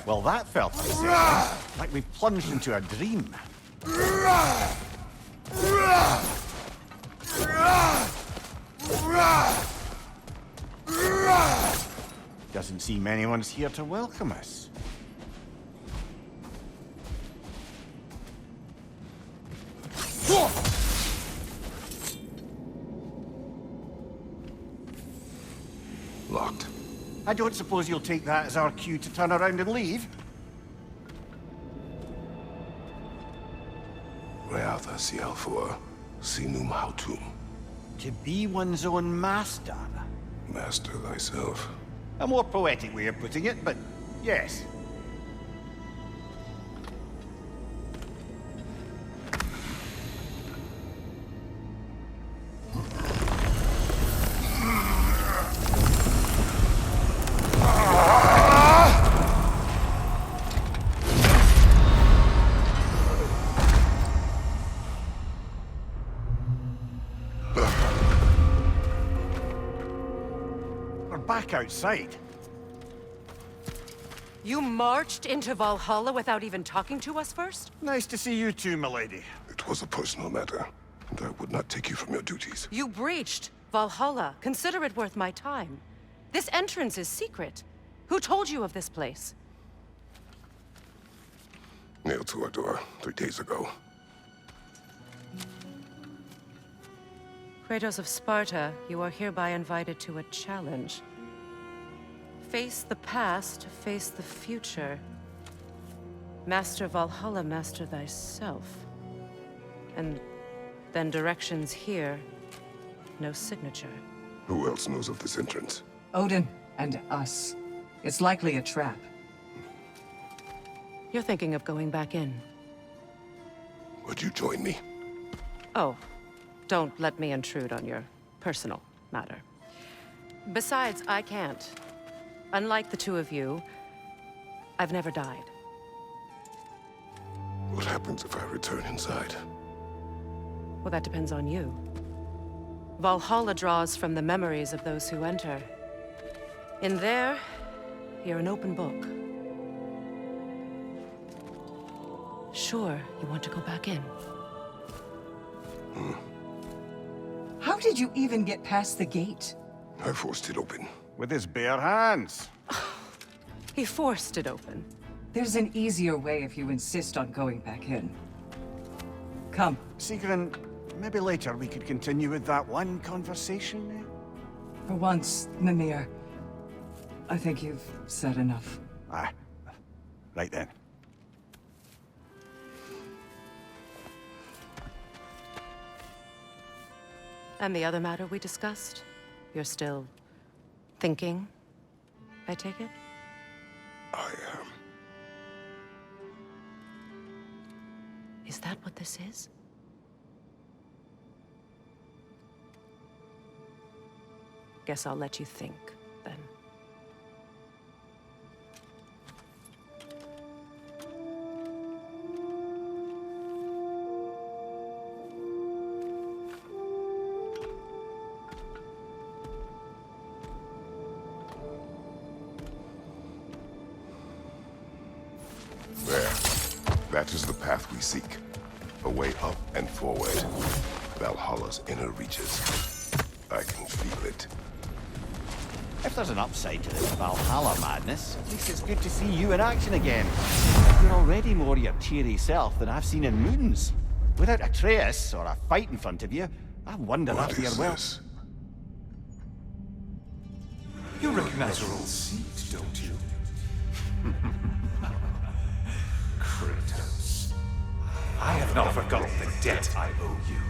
Well, that felt like we plunged into a dream. Doesn't seem anyone's here to welcome us. Locked. I don't suppose you'll take that as our cue to turn around and leave? Reatha Sialfur, Sinum Hautum. To be one's own master. Master thyself. A more poetic way of putting it, but yes. Back outside. You marched into Valhalla without even talking to us first? Nice to see you too, milady. It was a personal matter, and I would not take you from your duties. You breached Valhalla. Consider it worth my time. This entrance is secret. Who told you of this place? Nailed to our door 3 days ago. Kratos of Sparta, you are hereby invited to a challenge. Face the past, face the future. Master Valhalla, master thyself. And then directions here, no signature. Who else knows of this entrance? Odin and us. It's likely a trap. You're thinking of going back in. Would you join me? Oh, don't let me intrude on your personal matter. Besides, I can't. Unlike the two of you, I've never died. What happens if I return inside? Well, that depends on you. Valhalla draws from the memories of those who enter. In there, you're an open book. Sure, you want to go back in. How did you even get past the gate? I forced it open. With his bare hands. He forced it open. There's an easier way if you insist on going back in. Come. Sigrun, maybe later we could continue with that one conversation. For once, Mimir, I think you've said enough. Ah, right then. And the other matter we discussed? You're still thinking, I take it? I am. Is that what this is? Guess I'll let you think, then. There. That is the path we seek. A way up and forward. Valhalla's inner reaches. I can feel it. If there's an upside to this Valhalla madness, at least it's good to see you in action again. You're already more your cheery self than I've seen in moons. Without Atreus or a fight in front of you, I wonder What after your is well. this? You recognize your old seat, don't you? Kratos. I have not forgotten the debt I owe you.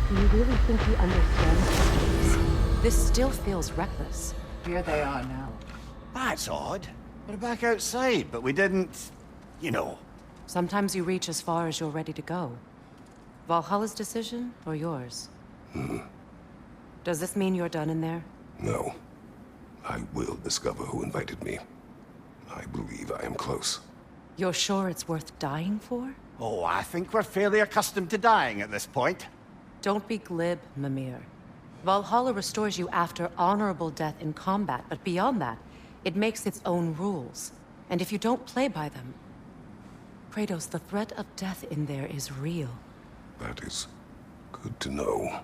Do you really think he understands? This still feels reckless. Here they are now. That's odd. We're back outside, but we didn't... you know. Sometimes you reach as far as you're ready to go. Valhalla's decision, or yours? Does this mean you're done in there? No. I will discover who invited me. I believe I am close. You're sure it's worth dying for? Oh, I think we're fairly accustomed to dying at this point. Don't be glib, Mimir. Valhalla restores you after honorable death in combat, but beyond that, it makes its own rules. And if you don't play by them... Kratos, the threat of death in there is real. That is good to know.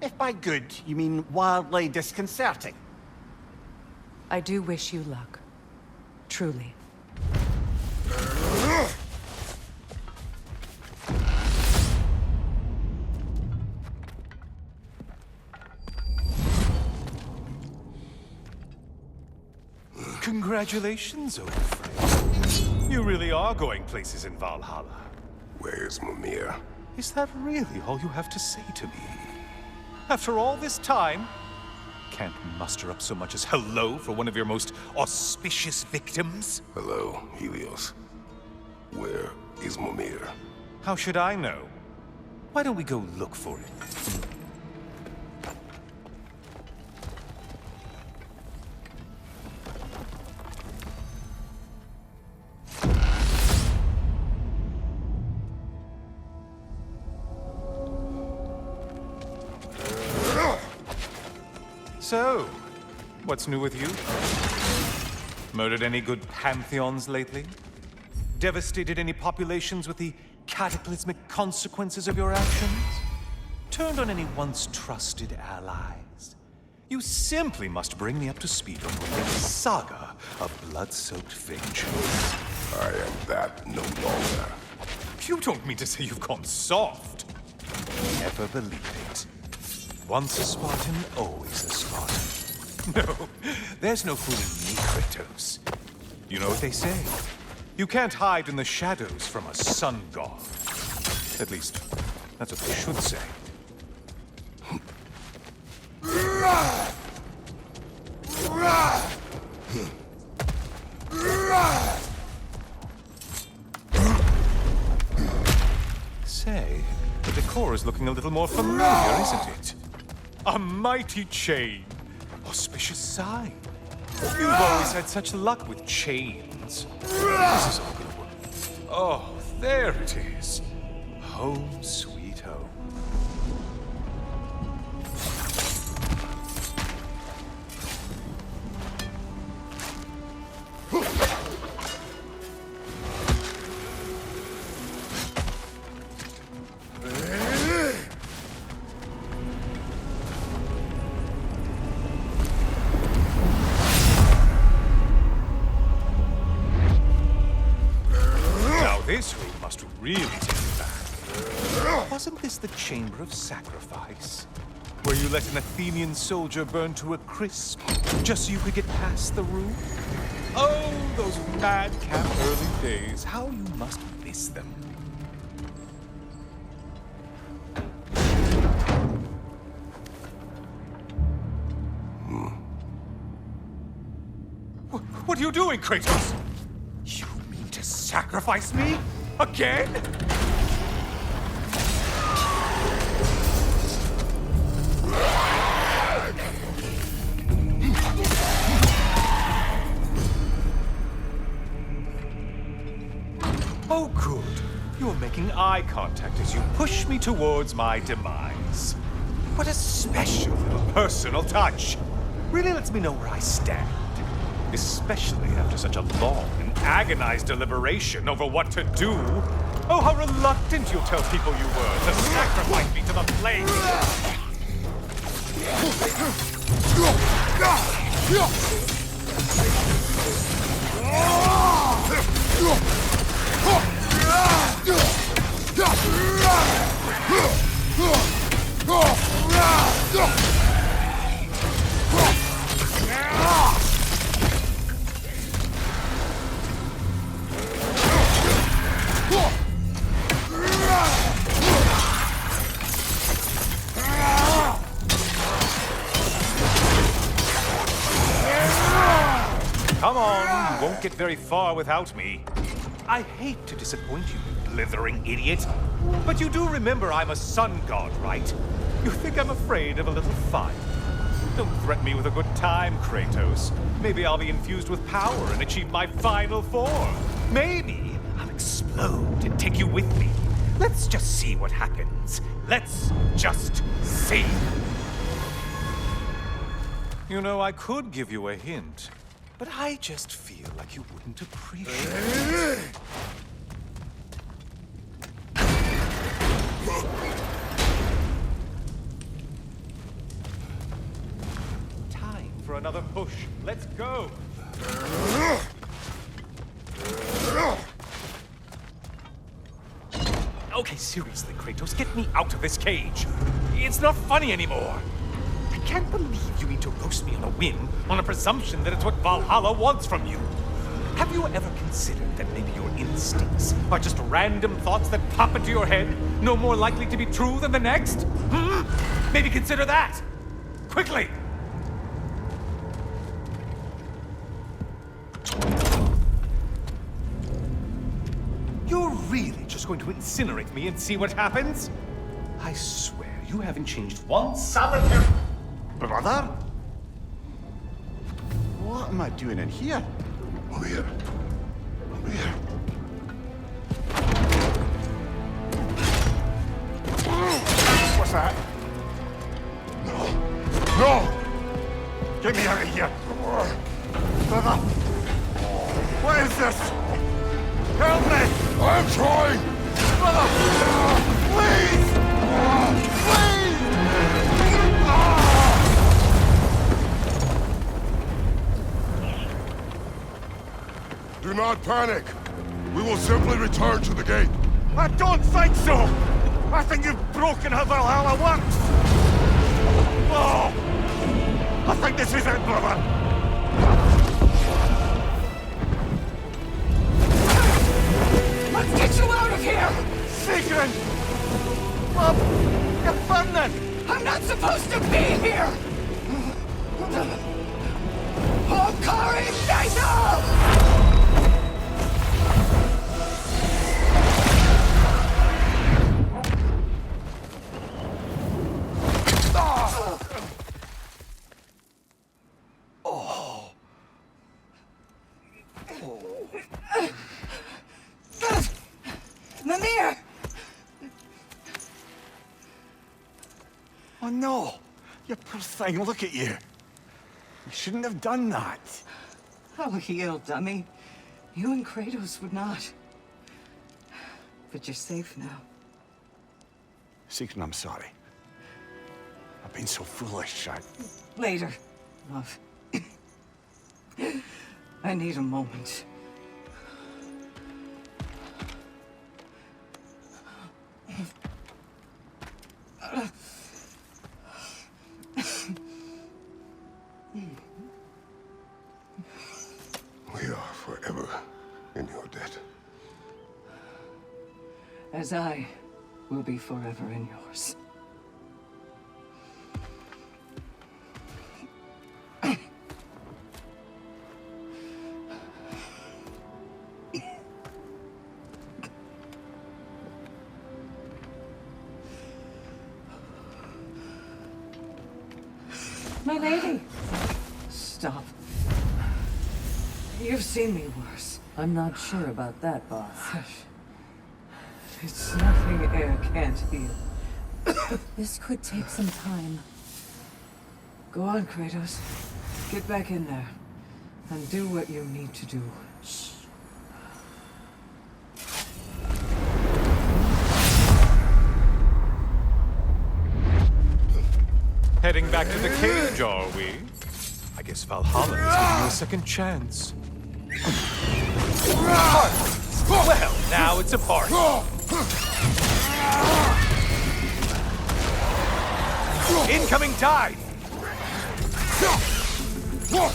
If by good, you mean wildly disconcerting. I do wish you luck. Truly. Congratulations, old friend. You really are going places in Valhalla. Where's Mimir? Is that really all you have to say to me? After all this time, can't muster up so much as hello for one of your most auspicious victims? Hello, Helios. Where is Mimir? How should I know? Why don't we go look for it? So, what's new with you? Murdered any good pantheons lately? Devastated any populations with the cataclysmic consequences of your actions? Turned on any once trusted allies? You simply must bring me up to speed on the latest saga of blood-soaked vengeance. I am that no longer. You don't mean to say you've gone soft? Never believe it. Once a Spartan, always a Spartan. No, there's no fooling me, Kratos. You know what they say? You can't hide in the shadows from a sun god. At least, that's what they should say. Say, the decor is looking a little more familiar, isn't it? A mighty chain. Auspicious sign. You've always had such luck with chains. This is all gonna work. Oh, there it is. Home sweet home. This room must really take you back. Wasn't this the Chamber of Sacrifice? Where you let an Athenian soldier burn to a crisp, just so you could get past the room? Oh, those madcap early days. How you must miss them. What are you doing, Kratos? You mean to sacrifice me? Again? Oh, good. You're making eye contact as you push me towards my demise. What a special little personal touch. Really lets me know where I stand. Especially after such a long and agonized deliberation over what to do. Oh, how reluctant you'll tell people you were to sacrifice me to the flames. Come on, you won't get very far without me. I hate to disappoint you, blithering idiot. But you do remember I'm a sun god, right? You think I'm afraid of a little fire? Don't threaten me with a good time, Kratos. Maybe I'll be infused with power and achieve my final form. Maybe I'll explode explode and take you with me. Let's just see what happens. Let's just see. You know, I could give you a hint, but I just feel like you wouldn't appreciate it. Time for another push. Let's go. Okay, seriously, Kratos, get me out of this cage. It's not funny anymore. I can't believe you mean to roast me on a whim, on a presumption that it's what Valhalla wants from you. Have you ever considered that maybe your instincts are just random thoughts that pop into your head, no more likely to be true than the next? Maybe consider that. Quickly! You're really just going to incinerate me and see what happens? I swear, you haven't changed one solitary... Brother? What am I doing in here? Over here. Over here. What's that? No! No! Get me out of here! Brother! What is this? Help me! I'm trying! Brother! Please! Please! Do not panic! We will simply return to the gate. I don't think so! I think you've broken how Valhalla works! Oh! I think this is it, brother! Let's get you out of here! Sigrun! Bob! You're burning! I'm not supposed to be here! Hokari Naito! Mimir! Oh no! You poor thing, look at you! You shouldn't have done that. Oh, heal, dummy. You and Kratos would not. But you're safe now. Sigrun, I'm sorry. I've been so foolish, Later, love. I need a moment. We are forever in your debt. As I will be forever in yours. My lady! Stop. You've seen me worse. I'm not sure about that, boss. It's nothing air can't heal. This could take some time. Go on, Kratos. Get back in there. And do what you need to do. Shh. Heading back to the cage, are we? I guess Valhalla is giving you a second chance. Well, now it's a party. Incoming tide! What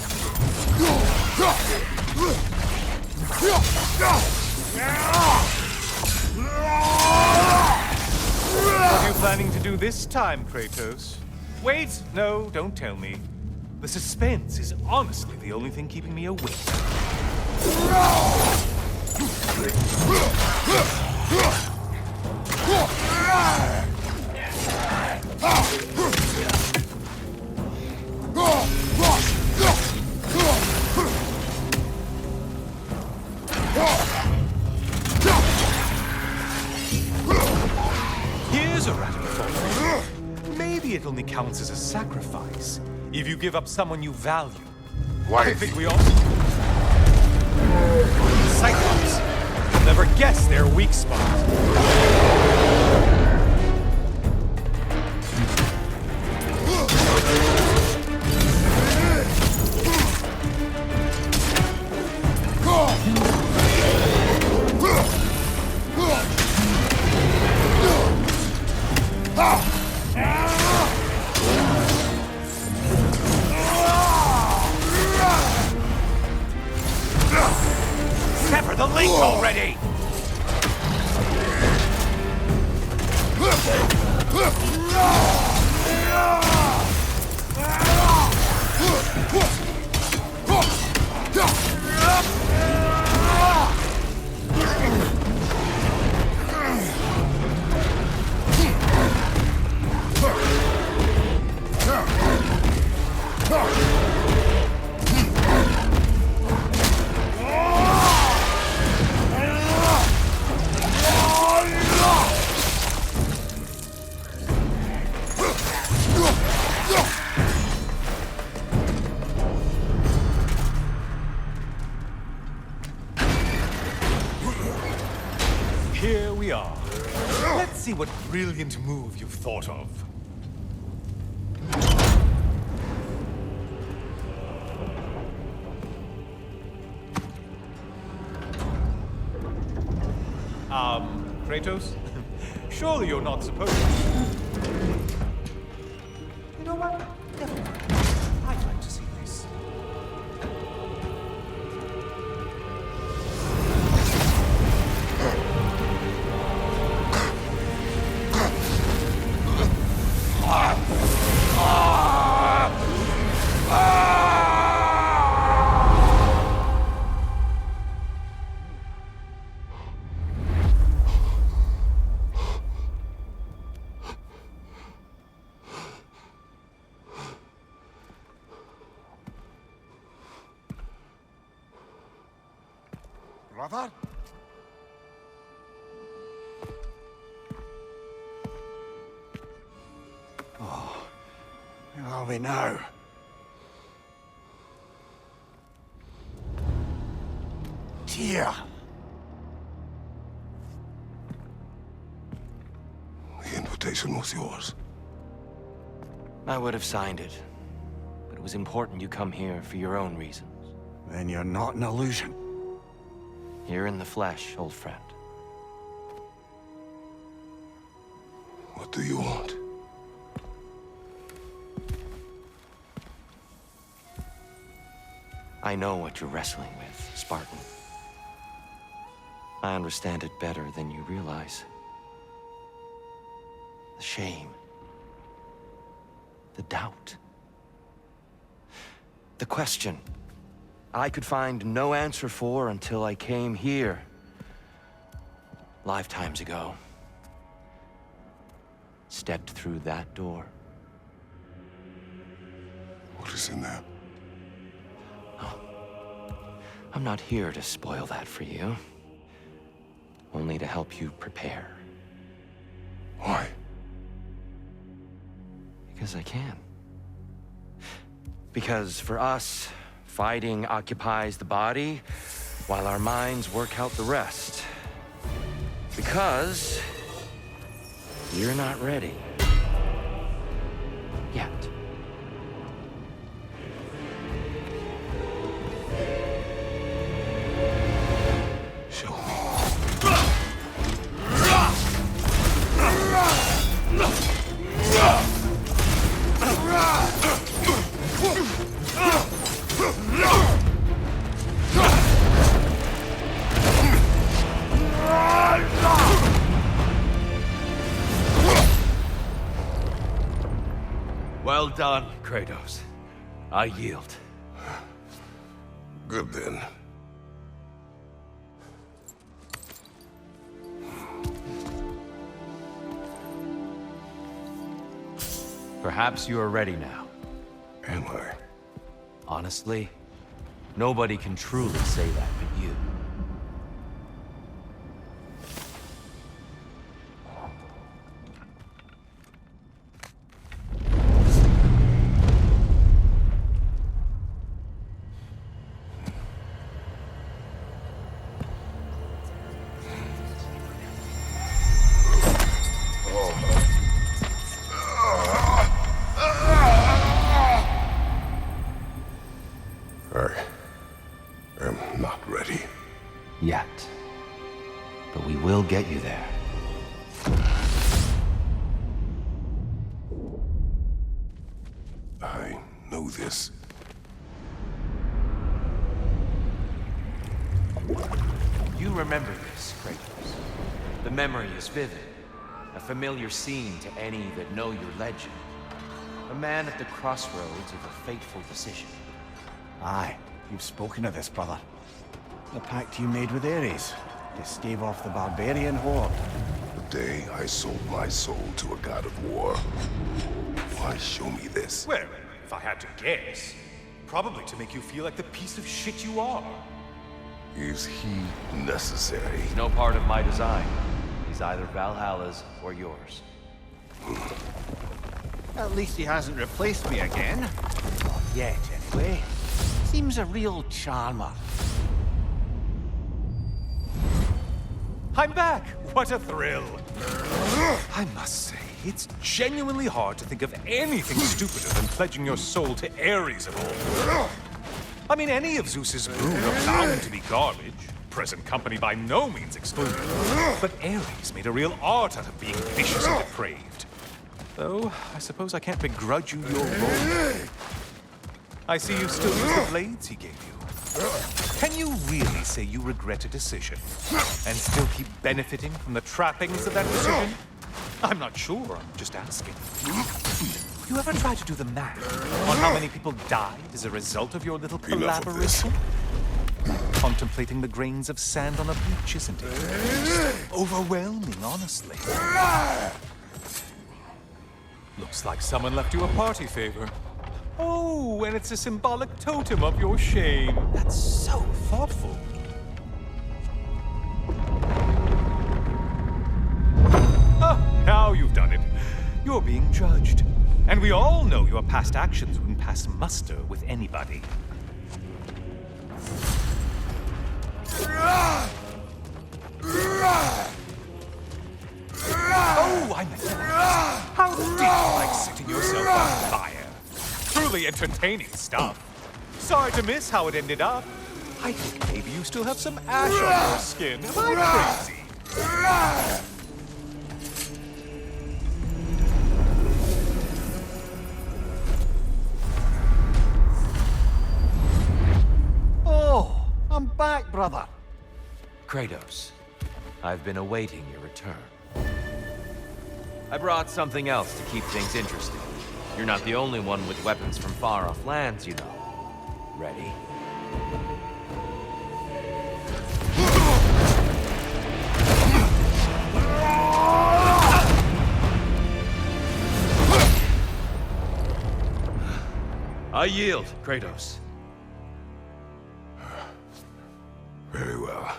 are you planning to do this time, Kratos? Wait, no, don't tell me. The suspense is honestly the only thing keeping me awake. it only counts as a sacrifice if you give up someone you value. Why? I think we all... Cyclops! You'll never guess their weak spot. Sever the link already! Here we are. Let's see what brilliant move you've thought of. Kratos? Surely you're not supposed to. You know what? Never mind. I'd like to see this. Brother? Where are we now? Tyr! The invitation was yours. I would have signed it, but it was important you come here for your own reasons. Then you're not an illusion. Here in the flesh, old friend. What do you want? I know what you're wrestling with, Spartan. I understand it better than you realize. The shame. The doubt. The question I could find no answer for until I came here. Lifetimes ago. Stepped through that door. What is in there? I'm not here to spoil that for you. Only to help you prepare. Why? Because I can. Because for us, fighting occupies the body, while our minds work out the rest. Because you're not ready. Yet. Show me. Well done, Kratos. I yield. Good then. Perhaps you are ready now. Am I? Honestly, nobody can truly say that but you. am not ready. Yet. But we will get you there. I know this. You remember this, Kratos. The memory is vivid. A familiar scene to any that know your legend. A man at the crossroads of a fateful decision. Aye, you've spoken of this, brother. The pact you made with Ares to stave off the barbarian horde. The day I sold my soul to a god of war. Why show me this? Well, if I had to guess, probably to make you feel like the piece of shit you are. Is he necessary? He's no part of my design. He's either Valhalla's or yours. At least he hasn't replaced me again. Not yet, anyway. Seems a real charmer. I'm back! What a thrill! I must say, it's genuinely hard to think of anything stupider than pledging your soul to Ares of all. I mean, any of Zeus's brood are bound to be garbage. Present company by no means excluded. But Ares made a real art out of being vicious and depraved. Though, I suppose I can't begrudge you your role. I see you still use the blades he gave you. Can you really say you regret a decision, and still keep benefiting from the trappings of that decision? I'm not sure, I'm just asking. You ever try to do the math on how many people died as a result of your little Enough of this. collaboration? Contemplating the grains of sand on a beach, isn't it? Overwhelming, honestly. Looks like someone left you a party favor. Oh, and it's a symbolic totem of your shame. That's so thoughtful. Ah, now you've done it. You're being judged. And we all know your past actions wouldn't pass muster with anybody. Oh, I meant to ask, how did you like setting yourself on fire? Truly entertaining stuff. Sorry to miss how it ended up. I think maybe you still have some ash on your skin. Am I crazy? Oh, I'm back, brother. Kratos, I've been awaiting your return. I brought something else to keep things interesting. You're not the only one with weapons from far-off lands, you know. Ready? I yield, Kratos. Very well.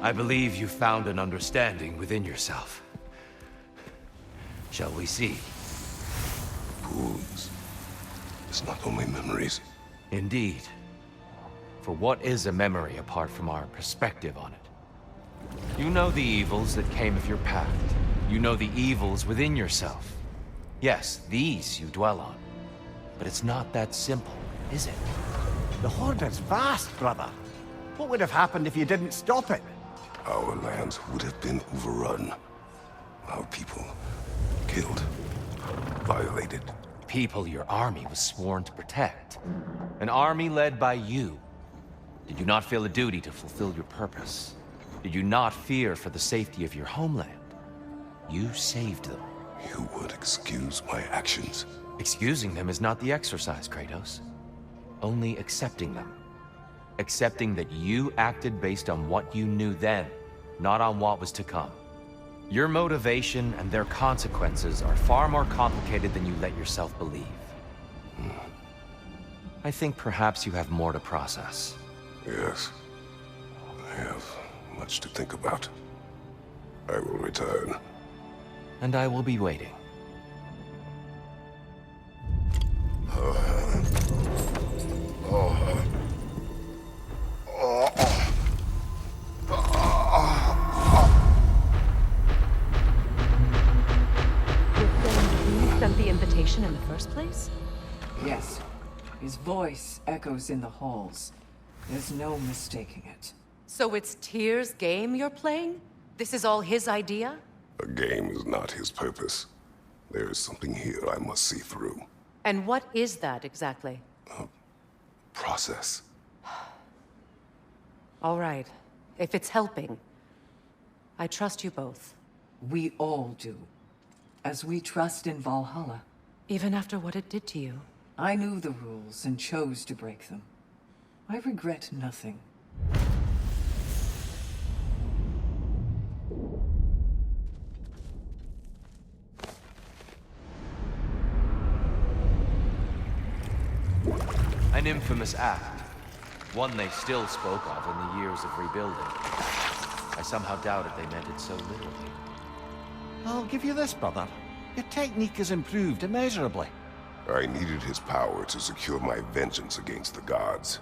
I believe you found an understanding within yourself. Shall we see? Fools. It's not only memories. Indeed. For what is a memory apart from our perspective on it? You know the evils that came of your path. You know the evils within yourself. Yes, these you dwell on. But it's not that simple, is it? The horde is vast, brother. What would have happened if you didn't stop it? Our lands would have been overrun. Our people killed, violated. People your army was sworn to protect. An army led by you. Did you not feel a duty to fulfill your purpose? Did you not fear for the safety of your homeland? You saved them. You would excuse my actions. Excusing them is not the exercise, Kratos. Only accepting them. Accepting that you acted based on what you knew then, not on what was to come. Your motivation and their consequences are far more complicated than you let yourself believe. I think perhaps you have more to process. Yes. I have much to think about. I will return. And I will be waiting. sent the invitation in the first place? Yes. His voice echoes in the halls. There's no mistaking it. So it's Tyr's game you're playing? This is all his idea? A game is not his purpose. There is something here I must see through. And what is that exactly? Process. All right. If it's helping, I trust you both. We all do. As we trust in Valhalla. Even after what it did to you. I knew the rules and chose to break them. I regret nothing. An infamous act. One they still spoke of in the years of rebuilding. I somehow doubted they meant it so literally. I'll give you this, brother. Your technique has improved immeasurably. I needed his power to secure my vengeance against the gods.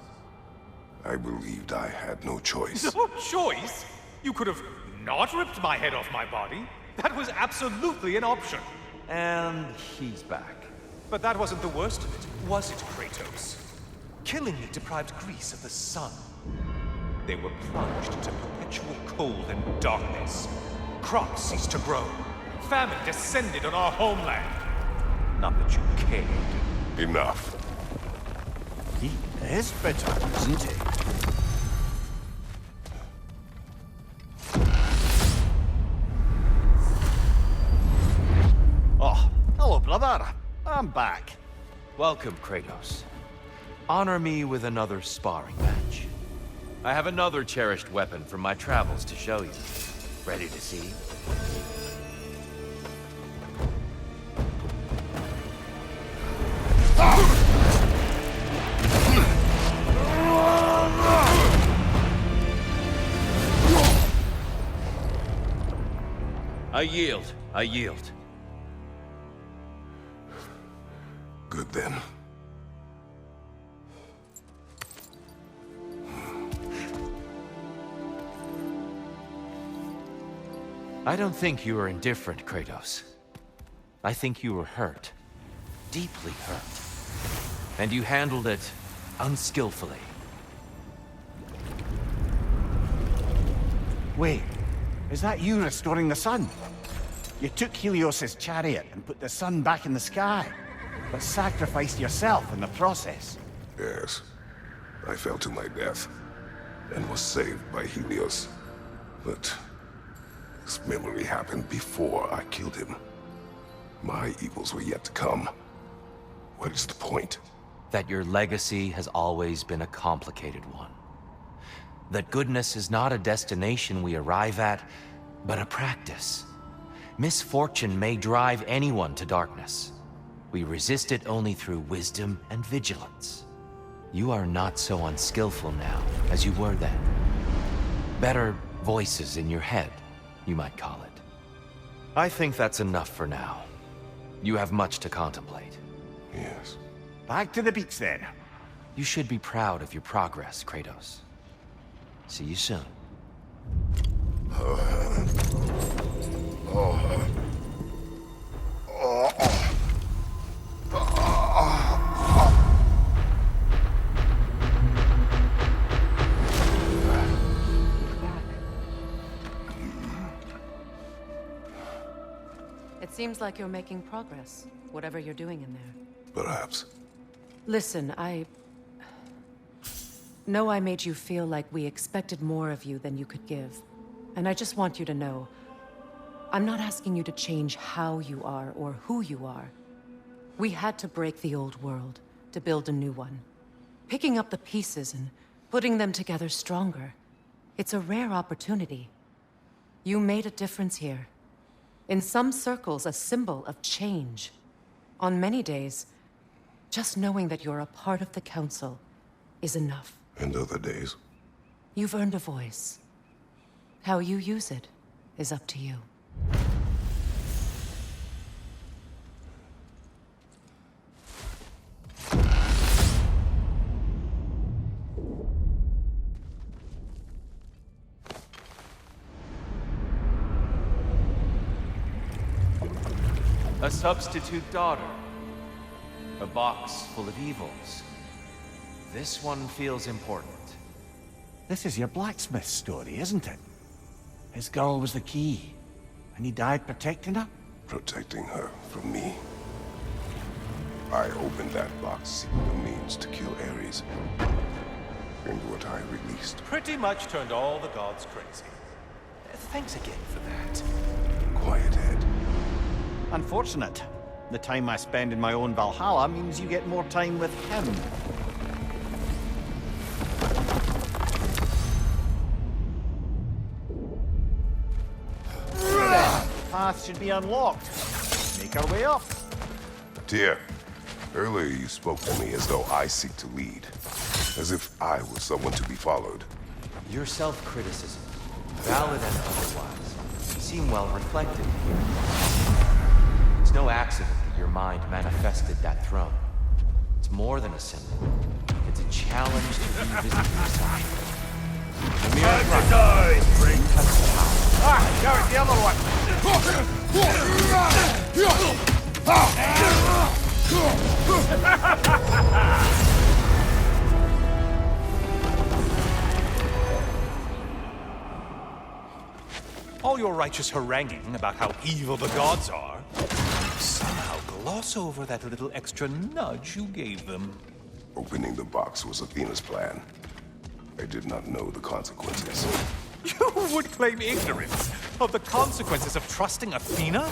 I believed I had no choice. No choice? You could have not ripped my head off my body. That was absolutely an option. And he's back. But that wasn't the worst of it, was it, Kratos? Killing me deprived Greece of the sun. They were plunged into perpetual cold and darkness. Crops ceased to grow. Famine descended on our homeland. Not that you cared. Enough. He is bitter, isn't he? Oh, hello, brother. I'm back. Welcome, Kratos. Honor me with another sparring match. I have another cherished weapon from my travels to show you. Ready to see? I yield. I yield. Good then. I don't think you were indifferent, Kratos. I think you were hurt. Deeply hurt. And you handled it unskillfully. Wait, is that you restoring the sun? You took Helios' chariot and put the sun back in the sky, but sacrificed yourself in the process. Yes. I fell to my death, and was saved by Helios. But this memory happened before I killed him. My evils were yet to come. What is the point? That your legacy has always been a complicated one. That goodness is not a destination we arrive at, but a practice. Misfortune may drive anyone to darkness. We resist it only through wisdom and vigilance. You are not so unskillful now as you were then. Better voices in your head, you might call it. I think that's enough for now. You have much to contemplate. Yes. Back to the beach then. You should be proud of your progress, Kratos. See you soon. It seems like you're making progress, whatever you're doing in there. Perhaps. Listen, I know I made you feel like we expected more of you than you could give. And I just want you to know, I'm not asking you to change how you are or who you are. We had to break the old world to build a new one. Picking up the pieces and putting them together stronger. It's a rare opportunity. You made a difference here. In some circles, a symbol of change. On many days, just knowing that you're a part of the Council is enough. And other days? You've earned a voice. How you use it is up to you. A substitute daughter. A box full of evils. This one feels important. This is your blacksmith story, isn't it? His girl was the key, and he died protecting her? Protecting her from me. I opened that box seeking the means to kill Ares. And what I released. Pretty much turned all the gods crazy. Thanks again for that. Quiet head. Unfortunate. The time I spend in my own Valhalla means you get more time with him. Path should be unlocked. Make our way up. Dear, earlier you spoke to me as though I seek to lead. As if I was someone to be followed. Your self-criticism, valid and otherwise, seem well reflected here. It's no accident that your mind manifested that throne. It's more than a symbol. It's a challenge to revisit yourself. The mere right bring us power. Ah, there was the other one. All your righteous haranguing about how evil the gods are, somehow gloss over that little extra nudge you gave them. Opening the box was Athena's plan. I did not know the consequences. You would claim ignorance of the consequences of trusting Athena?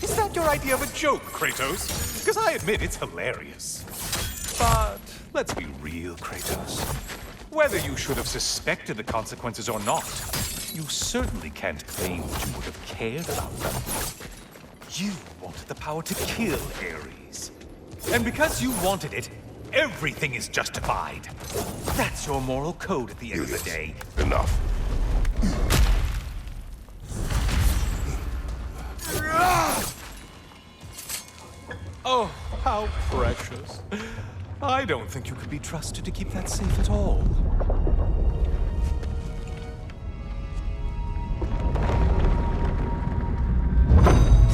Is that your idea of a joke, Kratos? Because I admit it's hilarious. But let's be real, Kratos. Whether you should have suspected the consequences or not, you certainly can't claim that you would have cared about them. You wanted the power to kill Ares. And because you wanted it, everything is justified. That's your moral code at the end of the day. Enough. Oh, how precious. I don't think you could be trusted to keep that safe at all.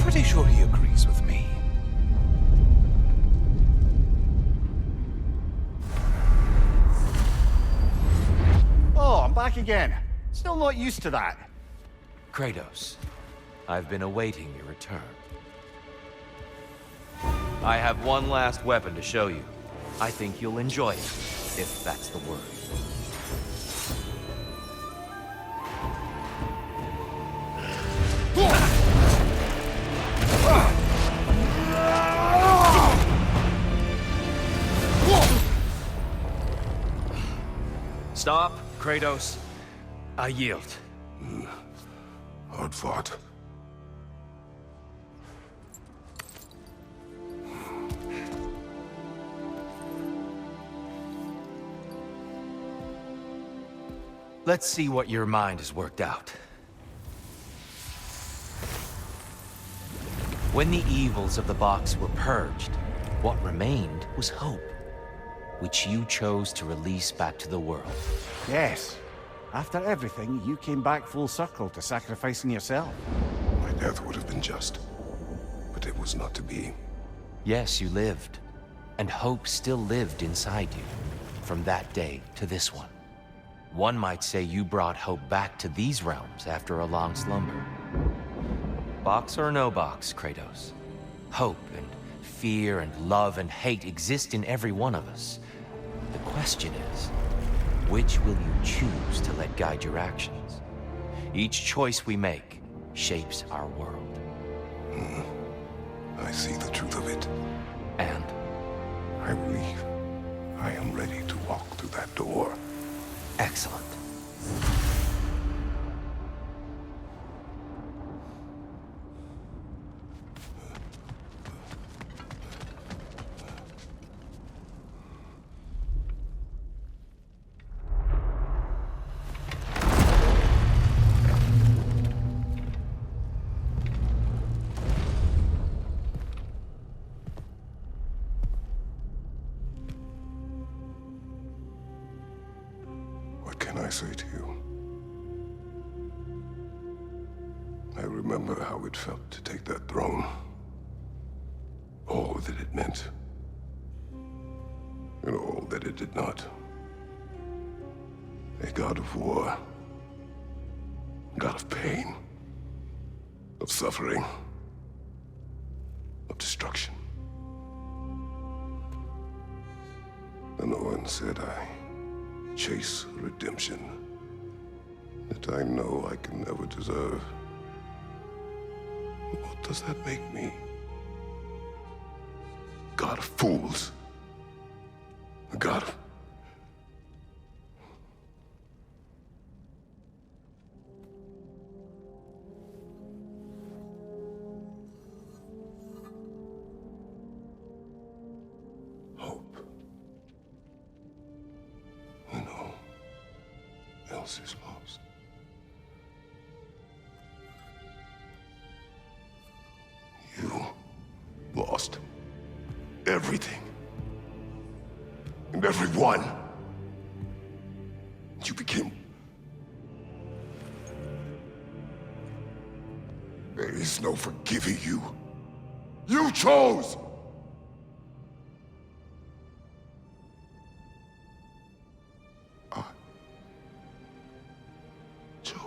Pretty sure he agrees with me. Oh, I'm back again. Still not used to that. Kratos, I've been awaiting your return. I have one last weapon to show you. I think you'll enjoy it, if that's the word. Stop, Kratos. I yield. Hard fought. Let's see what your mind has worked out. When the evils of the box were purged, what remained was hope, which you chose to release back to the world. Yes. After everything, you came back full circle to sacrificing yourself. My death would have been just. But it was not to be. Yes, you lived. And hope still lived inside you, from that day to this one. One might say you brought hope back to these realms after a long slumber. Box or no box, Kratos. Hope and fear and love and hate exist in every one of us. The question is, which will you choose to let guide your actions? Each choice we make shapes our world. I see the truth of it. And I believe I am ready to walk through that door. excellent. What can I say to you? I remember how it felt to take that throne. all that it meant, and all that it did not. A god of war, god of pain, of suffering, of destruction. And the one said I chase redemption that I know I can never deserve. What does that make me? God of fools. A god of... hope. When all else is lost. You lost everything. And everyone. You became... There is no forgiving you. You chose! I chose.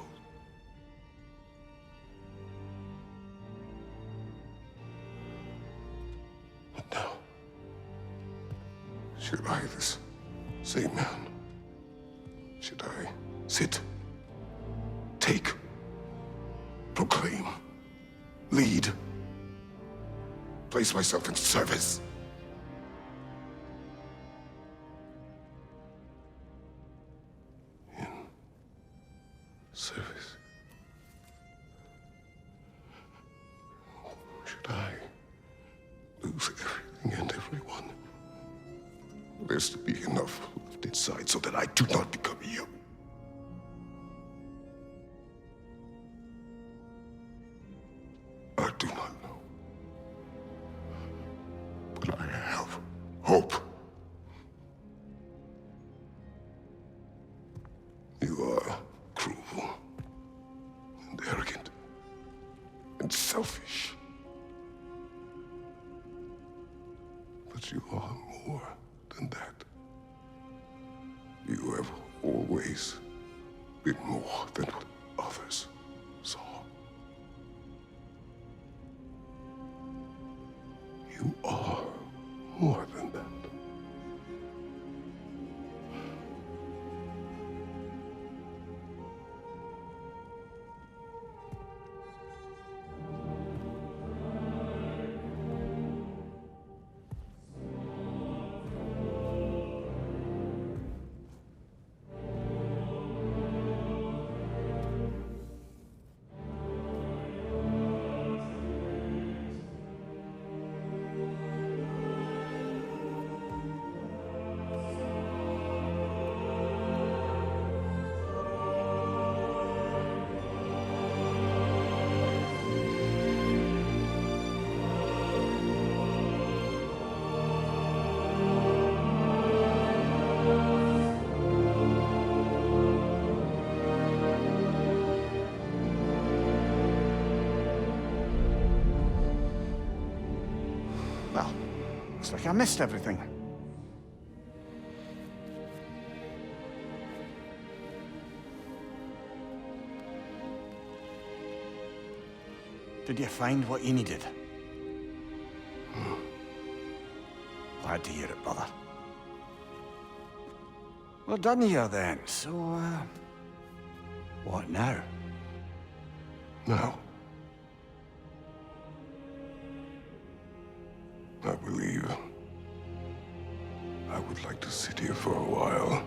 But now, should I, this same man, should I sit, take, proclaim, lead, place myself in service? In service? Should I lose everything and everyone? There's to be enough left inside so that I do not become you. I do not know. But I have hope. You are cruel and arrogant and selfish. But you are more than that. You have always been more than what others saw. You are more than that. Well, looks like I missed everything. Did you find what you needed? Glad to hear it, brother. We're done here then, so, what now? Now, I believe I would like to sit here for a while.